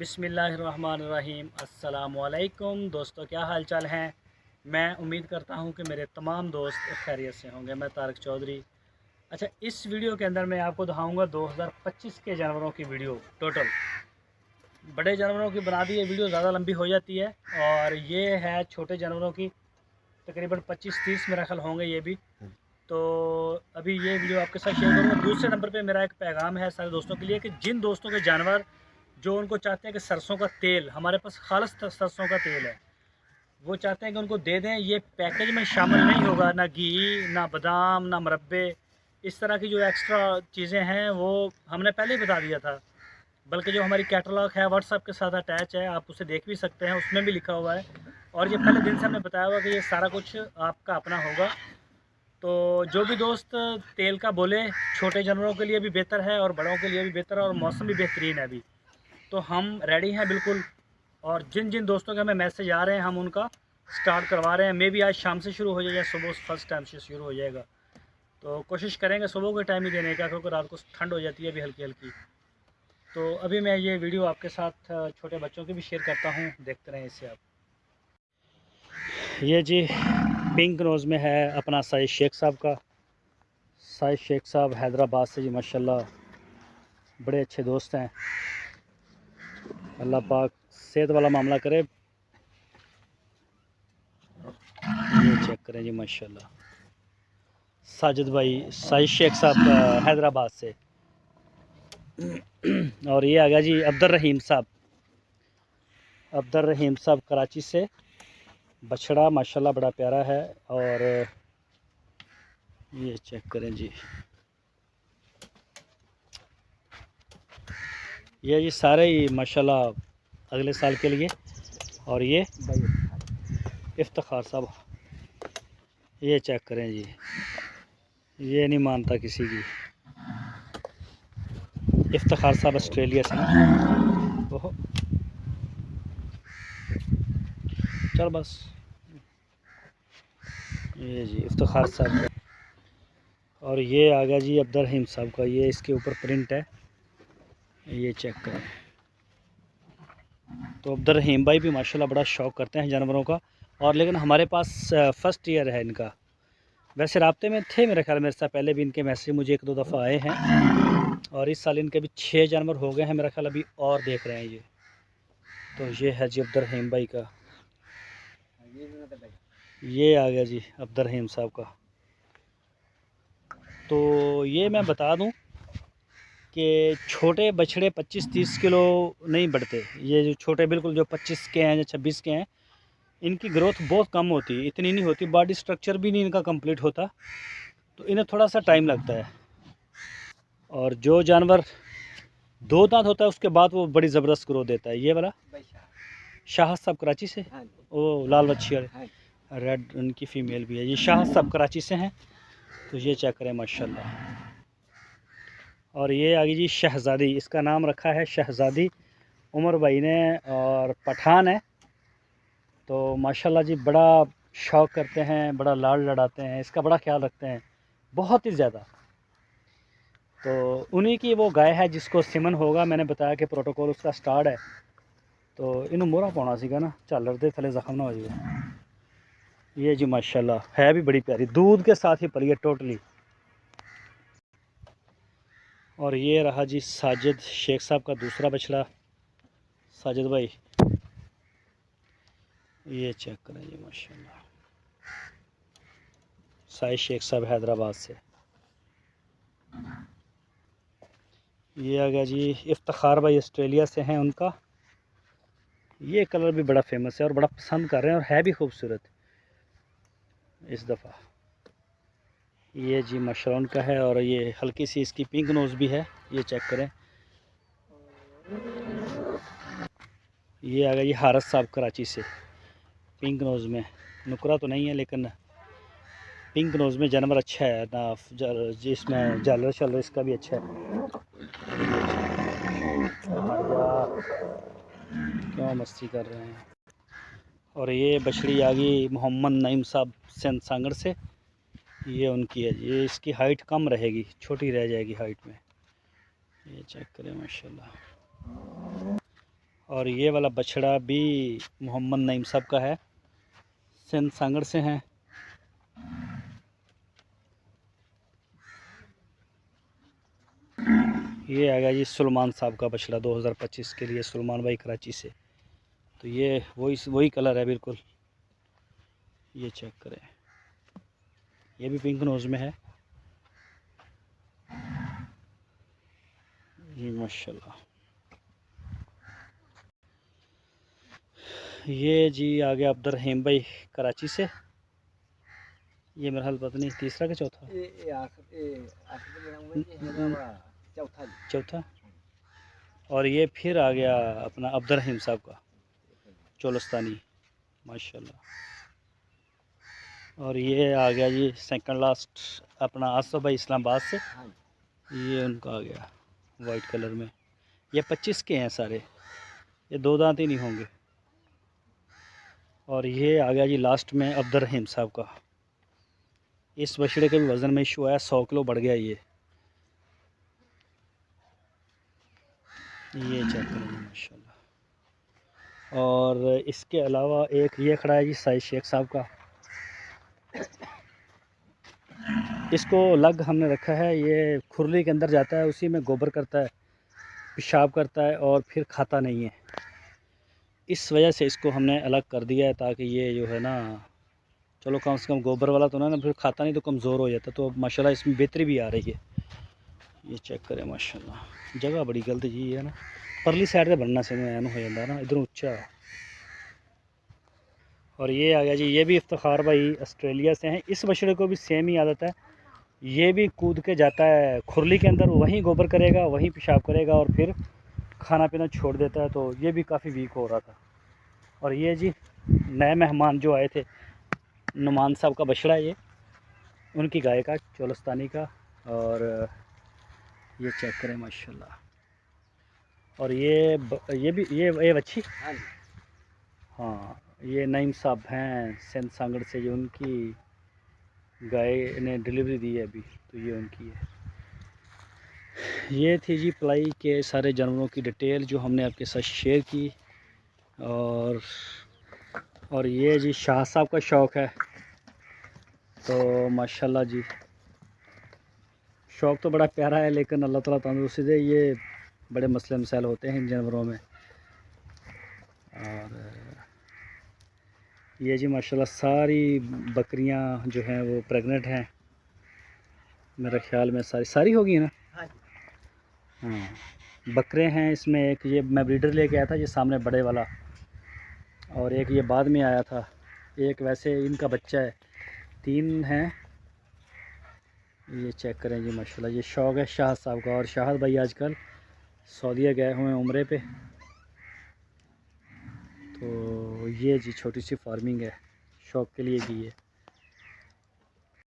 बिस्मिल्लाहिर्रहमानिर्रहीम। अस्सलामुअलैकुम दोस्तों, क्या हाल चाल हैं। मैं उम्मीद करता हूं कि मेरे तमाम दोस्त खैरियत से होंगे। मैं तारक चौधरी। अच्छा, इस वीडियो के अंदर मैं आपको दिखाऊंगा 2025 के जानवरों की वीडियो। टोटल बड़े जानवरों की बना दी, ये वीडियो ज़्यादा लंबी हो जाती है, और ये है छोटे जानवरों की। तकरीबन 25-30 मेरा ख्याल होंगे ये भी। तो अभी ये वीडियो आपके साथ शेयर करूँगा। दूसरे नंबर पे मेरा एक पैगाम है सारे दोस्तों के लिए कि जिन दोस्तों के जानवर जो उनको चाहते हैं कि सरसों का तेल, हमारे पास खालिस सरसों का तेल है, वो चाहते हैं कि उनको दे दें। ये पैकेज में शामिल नहीं होगा, ना घी, ना बादाम, ना मुरब्बे, इस तरह की जो एक्स्ट्रा चीज़ें हैं वो हमने पहले ही बता दिया था। बल्कि जो हमारी कैटलॉग है व्हाट्सएप के साथ अटैच है, आप उसे देख भी सकते हैं, उसमें भी लिखा हुआ है। और ये पहले दिन से हमने बताया हुआ कि ये सारा कुछ आपका अपना होगा। तो जो भी दोस्त तेल का बोले, छोटे जानवरों के लिए भी बेहतर है और बड़ों के लिए भी बेहतर है, और मौसम भी बेहतरीन है अभी, तो हम रेडी हैं बिल्कुल। और जिन जिन दोस्तों के हमें मैसेज आ रहे हैं हम उनका स्टार्ट करवा रहे हैं। मे भी आज शाम से शुरू हो जाए या सुबह फर्स्ट टाइम से शुरू हो जाएगा। तो कोशिश करेंगे सुबह के टाइम ही देने का, क्योंकि रात को ठंड हो जाती है अभी हल्की हल्की। तो अभी मैं ये वीडियो आपके साथ छोटे बच्चों की भी शेयर करता हूँ, देखते रहें इससे आप। ये जी पिंक नोज़ में है अपना साइज शेख साहब का। साइज शेख साहब हैदराबाद से जी, माशाल्लाह बड़े अच्छे दोस्त हैं। अल्लाह पाक सेहत वाला मामला करे। ये चेक करें जी, माशाल्लाह साजिद भाई, साजिद शेख साहब हैदराबाद से। और ये आ गया जी अब्दुल रहीम साहब। अब्दुल रहीम साहब कराची से। बछड़ा माशाल्लाह बड़ा प्यारा है। और ये चेक करें जी, ये जी सारे ही माशाल्लाह अगले साल के लिए। और ये इफ्तिखार साहब, ये चेक करें जी, ये नहीं मानता किसी की। इफ्तिखार साहब ऑस्ट्रेलिया से। ओहो, चल बस। ये जी इफ्तिखार साहब। और ये आ गया जी अब्दुल रहीम साहब का, ये इसके ऊपर प्रिंट है, ये चेक करें। तो अब्दुल रहीम भाई भी माशाल्लाह बड़ा शौक़ करते हैं जानवरों का। और लेकिन हमारे पास फ़र्स्ट ईयर है इनका। वैसे राब्ते में थे मेरे ख्याल, मेरे साथ पहले भी इनके मैसेज मुझे 1-2 दफ़ा आए हैं। और इस साल इनके भी 6 जानवर हो गए हैं मेरा ख्याल, अभी और देख रहे हैं ये। तो ये है जी अब्दुल रहीम भाई का। ये आ गया जी अब्दुल रहीम साहब का। तो ये मैं बता दूं कि छोटे बछड़े 25-30 किलो नहीं बढ़ते। ये जो छोटे बिल्कुल जो 25 के हैं या 26 के हैं, इनकी ग्रोथ बहुत कम होती है, इतनी नहीं होती, बॉडी स्ट्रक्चर भी नहीं इनका कंप्लीट होता, तो इन्हें थोड़ा सा टाइम लगता है। और जो जानवर 2 दांत होता है उसके बाद वो बड़ी ज़बरदस्त ग्रोथ देता है। ये वाला शाह साहब कराची से, वो लाल बच्ची वाले रेड, उनकी फ़ीमेल भी है। ये शाह साहब कराची से हैं। तो ये चेक करें माशाल्लाह। और ये आ गई जी शहज़ादी, इसका नाम रखा है शहज़ादी उमर भाई ने, और पठान है। तो माशाल्लाह जी बड़ा शौक़ करते हैं, बड़ा लाड़ लड़ाते हैं, इसका बड़ा ख्याल रखते हैं, बहुत ही ज़्यादा। तो उन्हीं की वो गाय है जिसको सिमन होगा, मैंने बताया कि प्रोटोकॉल उसका स्टार्ट है। तो इन्हों मोहरा पाना सीगा ना, झालर दे थले जख्म ना हो जाए। ये जी माशाल्लाह है भी बड़ी प्यारी, दूध के साथ ही पली है टोटली। और ये रहा जी साजिद शेख साहब का दूसरा बछड़ा। साजिद भाई, ये चेक करें जी माशाल्लाह, साजिद शेख साहब हैदराबाद से। ये आ गया जी इफ्तिखार भाई, ऑस्ट्रेलिया से हैं उनका। ये कलर भी बड़ा फेमस है और बड़ा पसंद कर रहे हैं, और है भी खूबसूरत इस दफ़ा। ये जी माशाल्लाह उनका है। और ये हल्की सी इसकी पिंक नोज़ भी है, ये चेक करें। ये आ गया ये हारस साहब कराची से, पिंक नोज़ में। नुकरा तो नहीं है लेकिन पिंक नोज़ में जानवर अच्छा है ना, जिसमें झालर शलर इसका भी अच्छा है। क्यों मस्ती कर रहे हैं। और ये बछड़ी आ गई मोहम्मद नईम साहब सांगड़ से। ये उनकी है, ये इसकी हाइट कम रहेगी, छोटी रह जाएगी हाइट में। ये चेक करें माशाल्लाह। और ये वाला बछड़ा भी मोहम्मद नईम साहब का है, सिंध सांगड़ से हैं। ये आ गया जी सुलेमान साहब का बछड़ा 2025 के लिए, सुलेमान भाई कराची से। तो ये वही कलर है बिल्कुल, ये चेक करें, ये भी पिंक नोज में है जी माशाल्लाह। ये जी आ गया अब्दुल रहीम भाई कराची से, ये मेरा हाल पता नहीं तीसरा कि चौथा, चौथा। और ये फिर आ गया अपना अब्दुल रहीम साहब का चोलस्तानी माशाल्लाह। और ये आ गया जी सेकंड लास्ट अपना आसफ भाई इस्लामाबाद से, ये उनका आ गया वाइट कलर में। ये 25 के हैं सारे, ये दो दांत ही नहीं होंगे। और ये आ गया जी लास्ट में अब्दुल रहीम साहब का। इस बछड़े के भी वज़न में इशू आया, 100 किलो बढ़ गया ये चेक करें माशाल्लाह। और इसके अलावा एक ये खड़ा है जी साइद शेख साहब का, इसको लग हमने रखा है, ये खुरली के अंदर जाता है, उसी में गोबर करता है, पेशाब करता है और फिर खाता नहीं है। इस वजह से इसको हमने अलग कर दिया है, ताकि ये जो है ना, चलो कम से कम गोबर वाला तो ना फिर खाता नहीं तो कमज़ोर हो जाता। तो माशाल्लाह इसमें बेहतरी भी आ रही है, ये चेक करें माशाल्लाह। जगह बड़ी गलत जी है ना, परली साइड से बनना से एन हो जाता ना, इधर ऊंचा। और ये आ गया जी, ये भी इफ्तिखार भाई ऑस्ट्रेलिया से हैं। इस बछड़े को भी सेम ही आदत है, ये भी कूद के जाता है खुरली के अंदर, वहीं गोबर करेगा, वहीं पेशाब करेगा और फिर खाना पीना छोड़ देता है। तो ये भी काफ़ी वीक हो रहा था। और ये जी नए मेहमान जो आए थे, नुमान साहब का बछड़ा है ये, उनकी गाय का चोलस्तानी का। और ये चेक करें माशाल्लाह। और ये भी ये बच्ची, हाँ ये नईम साहब हैं सिंध सांगड़ से, जो उनकी गाय ने डिलीवरी दी है अभी, तो ये उनकी है। ये थी जी पलाई के सारे जानवरों की डिटेल जो हमने आपके साथ शेयर की। और ये जी शाह साहब का शौक़ है, तो माशाल्लाह जी शौक़ तो बड़ा प्यारा है, लेकिन अल्लाह ताला तंदुरुस्ती दे, ये बड़े मसले मसाइल होते हैं इन जानवरों में। और ये जी माशाल्लाह सारी बकरियां जो हैं वो प्रेग्नेंट हैं, मेरे ख्याल में सारी होगी ना। हाँ बकरे हैं इसमें, एक ये मैं ब्रीडर लेके आया था, ये सामने बड़े वाला, और एक ये बाद में आया था, एक वैसे इनका बच्चा है, 3 हैं। ये चेक करें जी माशाल्लाह। ये शौक़ है शाह साहब का, और शाहद भाई आजकल सऊदीया गए हुए हैं उम्रे पे। तो ये जी छोटी सी फार्मिंग है, शौक़ के लिए की है।